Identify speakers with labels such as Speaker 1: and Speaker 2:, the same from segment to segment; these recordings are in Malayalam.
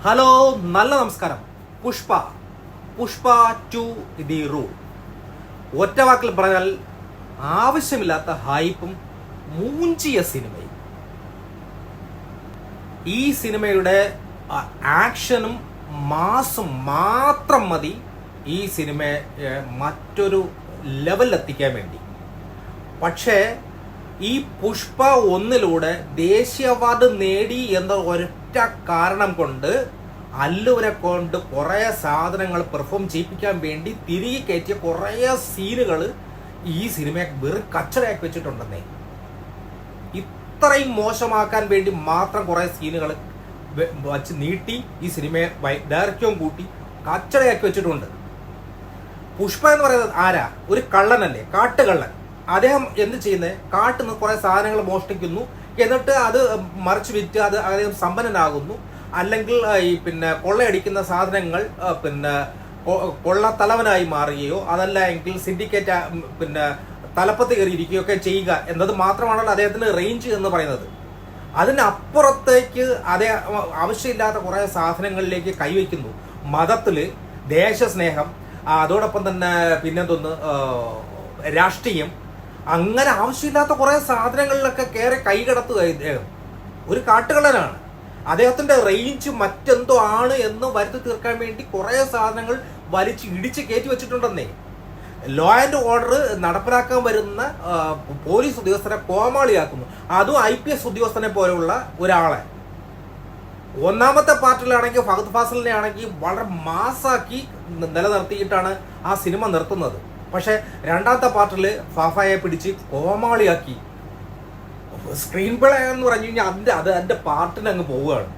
Speaker 1: ഹലോ, നല്ല നമസ്കാരം. Pushpa Pushpa 2 the rule. ഒറ്റ വാക്കിൽ പറഞ്ഞാൽ ആവശ്യമില്ലാത്ത ഹൈപ്പും മൂഞ്ചിയ സിനിമയും. ഈ സിനിമയുടെ ആക്ഷനും മാസും മാത്രം മതി ഈ സിനിമയെ മറ്റൊരു ലെവലിലെത്തിക്കാൻ വേണ്ടി. പക്ഷേ ഈ പുഷ്പ 1 ദേശീയ അവാർഡ് നേടി എന്ന ഒരൊറ്റ കാരണം കൊണ്ട് അല്ലുവിനെ കൊണ്ട് കുറേ സാധനങ്ങൾ പെർഫോം ചെയ്യിപ്പിക്കാൻ വേണ്ടി തിരികെ കയറ്റിയ കുറേ സീനുകൾ ഈ സിനിമയെ വെറും കച്ചറയാക്കി വെച്ചിട്ടുണ്ടെന്നേ. ഇത്രയും മോശമാക്കാൻ വേണ്ടി മാത്രം കുറേ സീനുകൾ വച്ച് നീട്ടി ഈ സിനിമയെ ദൈർഘ്യവും കൂട്ടി കച്ചറയാക്കി വെച്ചിട്ടുണ്ട്. പുഷ്പ എന്ന് പറയുന്നത് ആരാ? ഒരു കള്ളനല്ലേ, കാട്ടുകള്ളൻ. അദ്ദേഹം എന്ത് ചെയ്യുന്നത്? കാട്ടിൽ നിന്ന് കുറേ സാധനങ്ങൾ മോഷ്ടിക്കുന്നു, എന്നിട്ട് അത് മറിച്ച് വിറ്റ് അത് അദ്ദേഹം സമ്പന്നനാകുന്നു. അല്ലെങ്കിൽ ഈ കൊള്ളയടിക്കുന്ന സാധനങ്ങൾ കൊള്ളത്തലവനായി മാറുകയോ അതല്ല എങ്കിൽ സിൻഡിക്കേറ്റ് തലപ്പത്ത് കയറിയിരിക്കുകയോ ഒക്കെ ചെയ്യുക എന്നത് മാത്രമാണല്ലോ അദ്ദേഹത്തിന് റേഞ്ച് എന്ന് പറയുന്നത്. അതിനപ്പുറത്തേക്ക് അദ്ദേഹം ആവശ്യമില്ലാത്ത കുറേ സാധനങ്ങളിലേക്ക് കൈവയ്ക്കുന്നു. മതത്തില് ദേശസ്നേഹം, അതോടൊപ്പം തന്നെ പിന്നെന്തൊന്ന് രാഷ്ട്രീയം, അങ്ങനെ ആവശ്യമില്ലാത്ത കുറേ സാധനങ്ങളിലൊക്കെ കയറി കൈകടത്തുക. ഇദ്ദേഹം ഒരു കാട്ടുകള്ളനാണ്. അദ്ദേഹത്തിന്റെ റേഞ്ച് മറ്റെന്തോ ആണ് എന്ന് വരുത്തി തീർക്കാൻ വേണ്ടി കുറേ സാധനങ്ങൾ വലിച്ച് ഇടിച്ച് കയറ്റി വെച്ചിട്ടുണ്ടെന്നേ. ലോ ആൻഡ് ഓർഡർ നടപ്പിലാക്കാൻ വരുന്ന പോലീസ് ഉദ്യോഗസ്ഥരെ കോമാളിയാക്കുന്നു. അതും IPS ഉദ്യോഗസ്ഥനെ പോലെയുള്ള ഒരാളെ. ഒന്നാമത്തെ പാർട്ടിലാണെങ്കിൽ ഫഹദ് ഫാസിലിനെ ആണെങ്കിൽ വളരെ മാസാക്കി നിലനിർത്തിയിട്ടാണ് ആ സിനിമ നിർത്തുന്നത്. പക്ഷെ രണ്ടാമത്തെ പാർട്ടിൽ ഫാഫയെ പിടിച്ച് കോമാളിയാക്കി. സ്ക്രീൻ പ്ലേ എന്ന് പറഞ്ഞു കഴിഞ്ഞാൽ അതിന്റെ പാർട്ടിന് അങ്ങ് പോവുകയാണ്.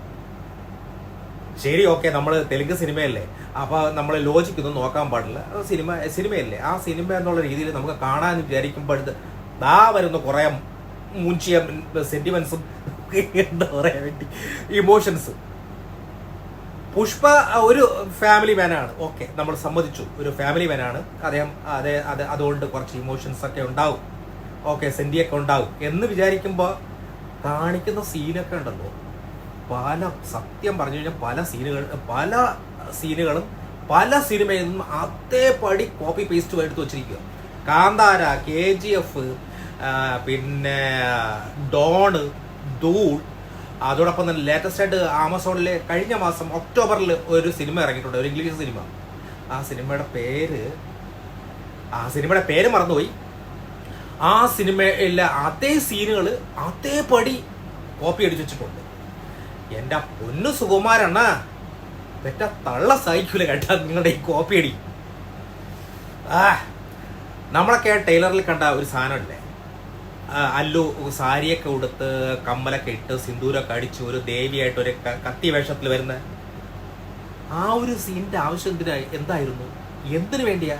Speaker 1: ശരി, ഓക്കെ, നമ്മൾ തെലുങ്ക് സിനിമയല്ലേ, അപ്പൊ നമ്മൾ ലോജിക്കൊന്നും നോക്കാൻ പാടില്ല. സിനിമയല്ലേ, ആ സിനിമ എന്നുള്ള രീതിയിൽ നമുക്ക് കാണാൻ വിചാരിക്കുമ്പോഴത് വരുന്ന കുറെ മുഞ്ചിയ സെന്റിമെന്റ്സും എന്താ പറയാൻ വേണ്ടി ഇമോഷൻസ്. പുഷ്പ ഒരു ഫാമിലി മാനാണ്, ഓക്കെ, നമ്മൾ സമ്മതിച്ചു, ഒരു ഫാമിലി മാനാണ് അദ്ദേഹം. അതുകൊണ്ട് കുറച്ച് ഇമോഷൻസ് ഒക്കെ ഉണ്ടാവും, ഓക്കെ, സെന്റിയൊക്കെ ഉണ്ടാവും എന്ന് വിചാരിക്കുമ്പോൾ കാണിക്കുന്ന സീനൊക്കെ ഉണ്ടല്ലോ, സത്യം പറഞ്ഞു കഴിഞ്ഞാൽ പല സീനുകളും പല സിനിമയിൽ നിന്നും അതേപടി കോപ്പി പേസ്റ്റ് എടുത്ത് വെച്ചിരിക്കുക. കാന്താര, KGF, പിന്നെ ഡോണ്, ധൂൾ, അതോടൊപ്പം തന്നെ ലേറ്റസ്റ്റ് ആയിട്ട് ആമസോണിൽ കഴിഞ്ഞ മാസം ഒക്ടോബറിൽ ഒരു സിനിമ ഇറങ്ങിയിട്ടുണ്ട്, ഒരു ഇംഗ്ലീഷ് സിനിമ. ആ സിനിമയുടെ പേര് മറന്നുപോയി. ആ സിനിമയിലെ അതേ സീനുകൾ അതേപടി കോപ്പി അടിച്ചു വെച്ചിട്ടുണ്ട്. എൻ്റെ പൊന്നു സുകുമാരണ്ണ, പെറ്റ തള്ള സഹിക്കൂല കേട്ടാ നിങ്ങളുടെ ഈ കോപ്പി അടി. നമ്മളൊക്കെ ടൈലറിൽ കണ്ട ഒരു സാധനമല്ലേ, അല്ലു സാരിയൊക്കെ ഉടുത്ത് കമ്മലൊക്കെ ഇട്ട് സിന്ദൂരൊക്കെ അടിച്ച് ഒരു ദേവിയായിട്ട് ഒരു കത്തി വേഷത്തിൽ വരുന്ന ആ ഒരു സീനിന്റെ ആവശ്യം എന്തായിരുന്നു? എന്തിനു വേണ്ടിയാ?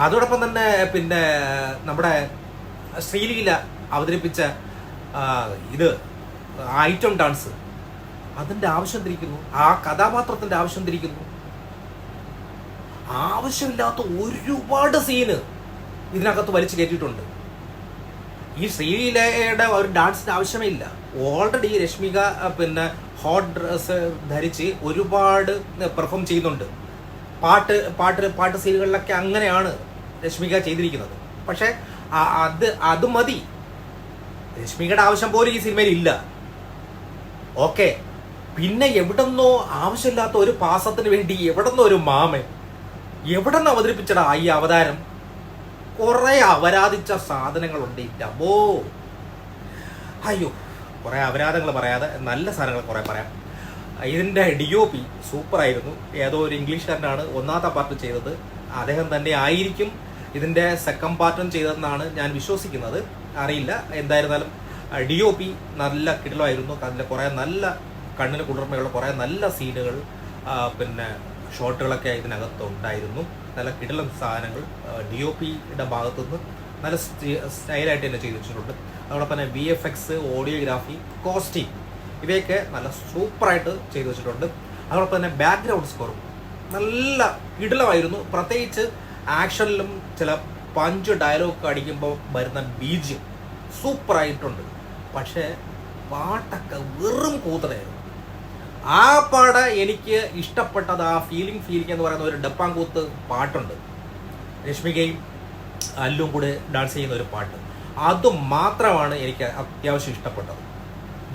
Speaker 1: അതോടൊപ്പം തന്നെ നമ്മുടെ ശ്രീലീല അവതരിപ്പിച്ച ഐറ്റം ഡാൻസ്, അതിന്റെ ആവശ്യം തിരിക്കുന്നു. ആ കഥാപാത്രത്തിന്റെ ആവശ്യം തിരിക്കുന്നു. ആവശ്യമില്ലാത്ത ഒരുപാട് സീന് ഇതിനകത്ത് വലിച്ചു കയറ്റിയിട്ടുണ്ട്. ഈ ശ്രീലീലയുടെ ഒരു ഡാൻസിന് ആവശ്യമേ ഇല്ല. ഓൾറെഡി രശ്മിക ഹോട്ട് ഡ്രസ് ധരിച്ച് ഒരുപാട് പെർഫോം ചെയ്യുന്നുണ്ട്. പാട്ട് സീനുകളിലൊക്കെ അങ്ങനെയാണ് രശ്മിക ചെയ്തിരിക്കുന്നത്. പക്ഷെ അത് മതി. രശ്മികയുടെ ആവശ്യം പോലും ഈ സിനിമയിൽ ഇല്ല. ഓക്കെ, പിന്നെ എവിടെന്നോ ആവശ്യമില്ലാത്ത ഒരു പാസത്തിന് വേണ്ടി എവിടെന്നോ ഒരു മാമൻ എവിടെന്നോ അവതരിപ്പിച്ചടാ ഈ അവതാരം. കുറെ അപരാധിച്ച സാധനങ്ങളുണ്ട്. അപ്പോ അയ്യോ, കുറെ അപരാധങ്ങൾ പറയാതെ നല്ല സാധനങ്ങൾ കുറെ പറയാം. ഇതിന്റെ DOP സൂപ്പറായിരുന്നു. ഏതോ ഒരു ഇംഗ്ലീഷുകാരനാണ് ഒന്നാമത്തെ പാർട്ട് ചെയ്തത്. അദ്ദേഹം തന്നെ ആയിരിക്കും ഇതിന്റെ സെക്കൻഡ് പാർട്ടും ചെയ്തതെന്നാണ് ഞാൻ വിശ്വസിക്കുന്നത്. അറിയില്ല, എന്തായിരുന്നാലും DOP നല്ല കിടിലമായിരുന്നു. അതിൽ കുറെ നല്ല കണ്ണിന് കുളിർമയുള്ള കുറെ നല്ല സീനുകൾ ഷോട്ടുകളൊക്കെ ഇതിനകത്ത് ഉണ്ടായിരുന്നു. നല്ല കിടിലം സാധനങ്ങൾ DOPയുടെ ഭാഗത്തുനിന്ന് നല്ല സ്റ്റൈലായിട്ട് തന്നെ ചെയ്തു വെച്ചിട്ടുണ്ട്. അതോടൊപ്പം തന്നെ VFX, ഓഡിയോഗ്രാഫി, കോസ്റ്റ്യൂം ഇവയൊക്കെ നല്ല സൂപ്പറായിട്ട് ചെയ്തു വെച്ചിട്ടുണ്ട്. അതോടൊപ്പം തന്നെ ബാക്ക്ഗ്രൗണ്ട് സ്കോറും നല്ല കിടിലമായിരുന്നു. പ്രത്യേകിച്ച് ആക്ഷനിലും ചില പഞ്ച് ഡയലോഗ് അടിക്കുമ്പോൾ വരുന്ന BGM സൂപ്പറായിട്ടുണ്ട്. പക്ഷേ പാട്ടൊക്കെ വെറും കൂതറയായിരുന്നു. ആ പാട് എനിക്ക് ഇഷ്ടപ്പെട്ടത് ആ ഫീലിംഗ് എന്ന് പറയുന്ന ഒരു ഡപ്പാങ്കൂത്ത് പാട്ടുണ്ട്. രശ്മികയും അല്ലും കൂടെ ഡാൻസ് ചെയ്യുന്ന ഒരു പാട്ട്, അത് മാത്രമാണ് എനിക്ക് അത്യാവശ്യം ഇഷ്ടപ്പെട്ടത്.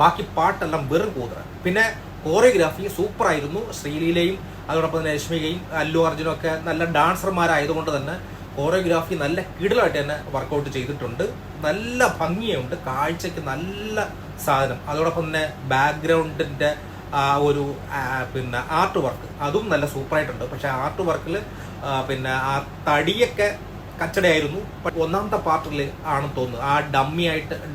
Speaker 1: ബാക്കി പാട്ടെല്ലാം വെറും കൂതറ. പിന്നെ കോറിയോഗ്രാഫി സൂപ്പറായിരുന്നു. ശ്രീലീലയും അതോടൊപ്പം തന്നെ രശ്മികയും അല്ലു അർജുനും ഒക്കെ നല്ല ഡാൻസർമാരായതുകൊണ്ട് തന്നെ കോറിയോഗ്രാഫി നല്ല കിടിലായിട്ട് തന്നെ വർക്കൗട്ട് ചെയ്തിട്ടുണ്ട്. നല്ല ഭംഗിയുണ്ട്, കാഴ്ചയ്ക്ക് നല്ല സാധനം. അതോടൊപ്പം തന്നെ ബാക്ക്ഗ്രൗണ്ടിൻ്റെ ആ ഒരു പിന്നെ ആർട്ട് വർക്ക് അതും നല്ല സൂപ്പറായിട്ടുണ്ട്. പക്ഷേ ആർട്ട് വർക്കിൽ പിന്നെ ആ തടിയൊക്കെ കച്ചടയായിരുന്നു. ഒന്നാമത്തെ പാർട്ടിൽ ആണെന്ന് തോന്നുന്നു ആ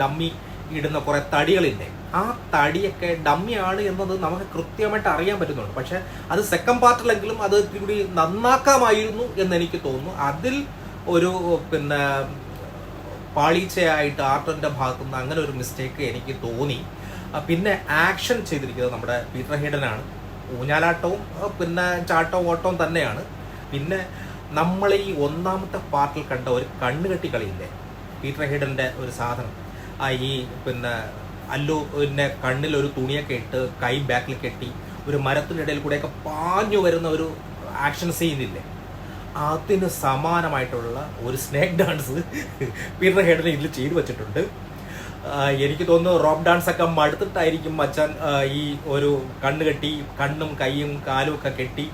Speaker 1: ഡമ്മി ഇടുന്ന കുറേ തടികളില്ലേ, ആ തടിയൊക്കെ ഡമ്മിയാണ് എന്നത് നമുക്ക് കൃത്യമായിട്ട് അറിയാൻ പറ്റുന്നുണ്ട്. പക്ഷെ അത് സെക്കൻഡ് പാർട്ടിലെങ്കിലും അത് ഇത്തിരി നന്നാക്കാമായിരുന്നു എന്ന് എനിക്ക് തോന്നുന്നു. അതിൽ ഒരു പിന്നെ പാളീച്ചയായിട്ട് ആർട്ടിൻ്റെ ഭാഗത്തുനിന്ന് അങ്ങനെ ഒരു മിസ്റ്റേക്ക് എനിക്ക് തോന്നി. പിന്നെ ആക്ഷൻ ചെയ്തിരിക്കുന്നത് നമ്മുടെ പീറ്റർ ഹെയ്ഡനാണ്. ഊഞ്ഞാലാട്ടവും പിന്നെ ചാട്ടവും ഓട്ടവും തന്നെയാണ്. പിന്നെ നമ്മൾ ഈ ഒന്നാമത്തെ പാർട്ടിൽ കണ്ട ഒരു കണ്ണുകെട്ടി കളിയില്ലേ, പീറ്റർ ഹെയ്ഡൻ്റെ ഒരു സാധനം, ഈ പിന്നെ അല്ലുവിൻ്റെ കണ്ണിൽ ഒരു തുണിയൊക്കെ ഇട്ട് കൈ ബാക്കിൽ കെട്ടി ഒരു മരത്തിനിടയിൽ കൂടെയൊക്കെ പാഞ്ഞു വരുന്ന ഒരു ആക്ഷൻ സീനില്ലേ, അതിന് സമാനമായിട്ടുള്ള ഒരു സ്നേക്ക് ഡാൻസ് പീറ്റർ ഹെയ്ഡൻ ഇതിൽ ചെയ്തു വെച്ചിട്ടുണ്ട്. എനിക്ക് തോന്നുന്നു റോപ്പ് ഡാൻസ് ഒക്കെ മടുത്തിട്ടായിരിക്കും മച്ചാൻ ഈ ഒരു കണ്ണ് കെട്ടി കണ്ണും കൈയും കാലും ഒക്കെ കെട്ടി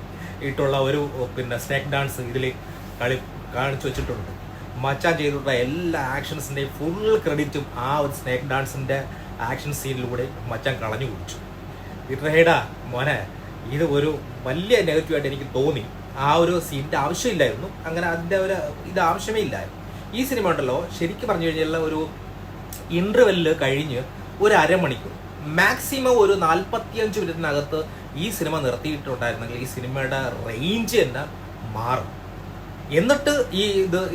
Speaker 1: ഇട്ടുള്ള ഒരു പിന്നെ സ്നേക്ക് ഡാൻസ് ഇതിൽ കാണിച്ചു വെച്ചിട്ടുണ്ട്. മച്ചാൻ ചെയ്തിട്ടുള്ള എല്ലാ ആക്ഷൻസിൻ്റെയും ഫുൾ ക്രെഡിറ്റും ആ ഒരു സ്നേക്ക് ഡാൻസിൻ്റെ ആക്ഷൻ സീനിലൂടെ മച്ചാൻ കളഞ്ഞു കുടിച്ചു. പീറ്റർ ഹെയ്ഡാ മോനെ, ഇത് ഒരു വലിയ നെഗറ്റീവായിട്ട് എനിക്ക് തോന്നി. ആ ഒരു സീനിൻ്റെ ആവശ്യമില്ലായിരുന്നു, അങ്ങനെ അതിൻ്റെ ഒരു ഇത് ആവശ്യമേ ഇല്ലായിരുന്നു. ഈ സിനിമ ഉണ്ടല്ലോ ശരിക്കും പറഞ്ഞു കഴിഞ്ഞാൽ ഒരു ഇൻ്റർവെല്ലിൽ കഴിഞ്ഞ് ഒരു അരമണിക്കൂർ മാക്സിമം ഒരു 45 മിനിറ്റിനകത്ത് ഈ സിനിമ നിർത്തിയിട്ടുണ്ടായിരുന്നെങ്കിൽ ഈ സിനിമയുടെ റേഞ്ച് തന്നെ മാറും. എന്നിട്ട്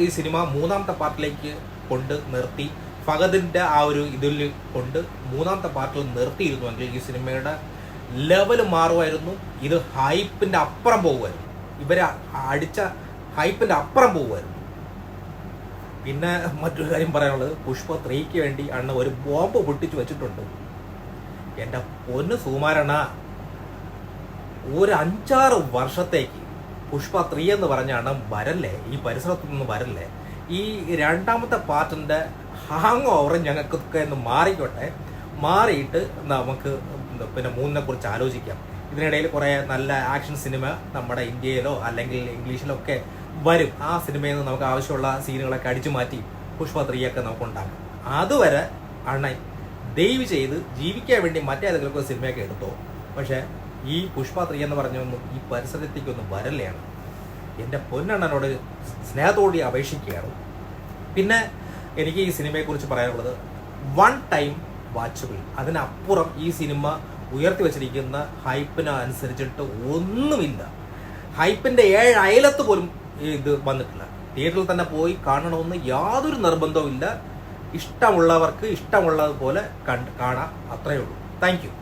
Speaker 1: ഈ സിനിമ മൂന്നാമത്തെ പാർട്ടിലേക്ക് കൊണ്ട് നിർത്തി ഫഹദിൻ്റെ ആ ഒരു ഇതിൽ കൊണ്ട് മൂന്നാമത്തെ പാർട്ടിൽ നിർത്തിയിരുന്നുവെങ്കിൽ ഈ സിനിമയുടെ ലെവൽ മാറുമായിരുന്നു. ഇത് ഹൈപ്പിൻ്റെ അപ്പുറം പോകുമായിരുന്നു, ഇവരെ അടിച്ച ഹൈപ്പിൻ്റെ അപ്പുറം പോകുമായിരുന്നു. പിന്നെ മറ്റൊരു കാര്യം പറയാനുള്ളത്, പുഷ്പ 3ക്ക് വേണ്ടി അണ്ണ ഒരു ബോംബ് പൊട്ടിച്ച് വെച്ചിട്ടുണ്ട്. എൻ്റെ പൊന്ന് സുകുമാരണ്ണ, ഒരു 5-6 വർഷത്തേക്ക് പുഷ്പ 3 എന്ന് പറഞ്ഞ അണ്ണം വരല്ലേ, ഈ പരിസരത്തു നിന്ന് വരല്ലേ. ഈ രണ്ടാമത്തെ പാർട്ടിൻ്റെ ഹാങ് ഓവർ ഞങ്ങൾക്കൊക്കെ ഒന്ന് മാറിയിട്ട് നമുക്ക് പിന്നെ 3നെ കുറിച്ച് ആലോചിക്കാം. ഇതിനിടയിൽ കുറേ നല്ല ആക്ഷൻ സിനിമ നമ്മുടെ ഇന്ത്യയിലോ അല്ലെങ്കിൽ ഇംഗ്ലീഷിലോ ഒക്കെ വരും. ആ സിനിമയിൽ നിന്ന് നമുക്ക് ആവശ്യമുള്ള സീനുകളൊക്കെ അടിച്ചു മാറ്റി പുഷ്പ 3 നമുക്ക് ഉണ്ടാക്കാം. അതുവരെ അണ്ണൻ ദയവ് ചെയ്ത് ജീവിക്കാൻ വേണ്ടി മറ്റേതെങ്കിലും സിനിമയൊക്കെ എടുത്തോ. പക്ഷേ ഈ പുഷ്പ 3 എന്ന് പറഞ്ഞൊന്നും ഈ പരിസരത്തേക്കൊന്നും വരല്ലാണ്. എൻ്റെ പൊന്നണ്ണനോട് സ്നേഹത്തോടെ അപേക്ഷിക്കുകയാണ്. പിന്നെ എനിക്ക് ഈ സിനിമയെക്കുറിച്ച് പറയാനുള്ളത്, 1 ടൈം വാച്ചബിൾ. അതിനപ്പുറം ഈ സിനിമ ഉയർത്തി വച്ചിരിക്കുന്ന ഹൈപ്പിന് അനുസരിച്ചിട്ട് ഒന്നുമില്ല. ഹൈപ്പിൻ്റെ 7 അയലത്ത് പോലും ഇത് വന്നിട്ടില്ല. തിയേറ്ററിൽ തന്നെ പോയി കാണണമെന്ന് യാതൊരു നിർബന്ധവും ഇല്ല. ഇഷ്ടമുള്ളവർക്ക് ഇഷ്ടമുള്ളതുപോലെ കാണാം, അത്രയേ ഉള്ളൂ. Thank you.